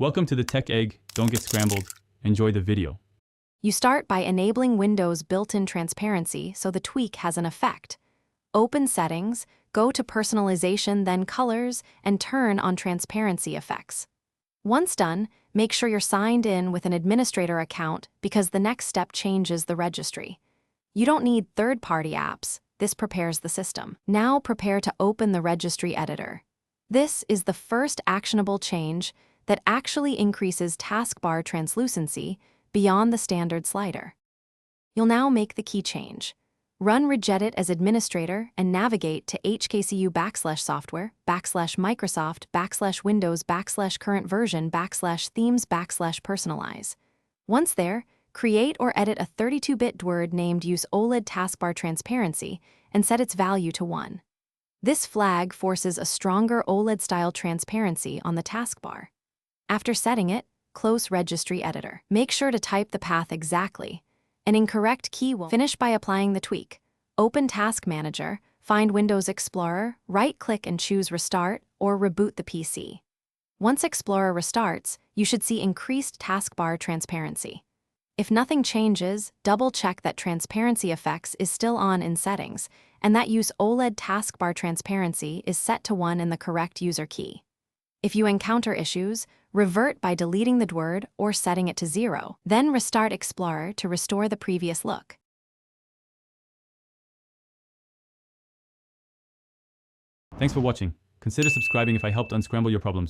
Welcome to the Tech Egg. Don't get scrambled. Enjoy the video. You start by enabling Windows' built-in transparency so the tweak has an effect. Open Settings, go to Personalization, then Colors, and turn on Transparency Effects. Once done, make sure you're signed in with an administrator account because the next step changes the registry. You don't need third-party apps. This prepares the system. Now prepare to open the registry editor. This is the first actionable change that actually increases taskbar translucency beyond the standard slider. You'll now make the key change. Run regedit as administrator and navigate to hkcu/software/Microsoft/current version/themes/personalize. Once there, create or edit a 32-bit word named Use OLED Taskbar Transparency and set its value to 1. This flag forces a stronger OLED-style transparency on the taskbar. After setting it, close Registry Editor. Make sure to type the path exactly. An incorrect key will finish by applying the tweak. Open Task Manager, find Windows Explorer, right-click and choose Restart or Reboot the PC. Once Explorer restarts, you should see increased taskbar transparency. If nothing changes, double-check that Transparency Effects is still on in Settings, and that Use OLED Taskbar Transparency is set to 1 in the correct user key. If you encounter issues, revert by deleting the word or setting it to 0, then restart Explorer to restore the previous look. Thanks for watching. Consider subscribing if I helped unscramble your problems.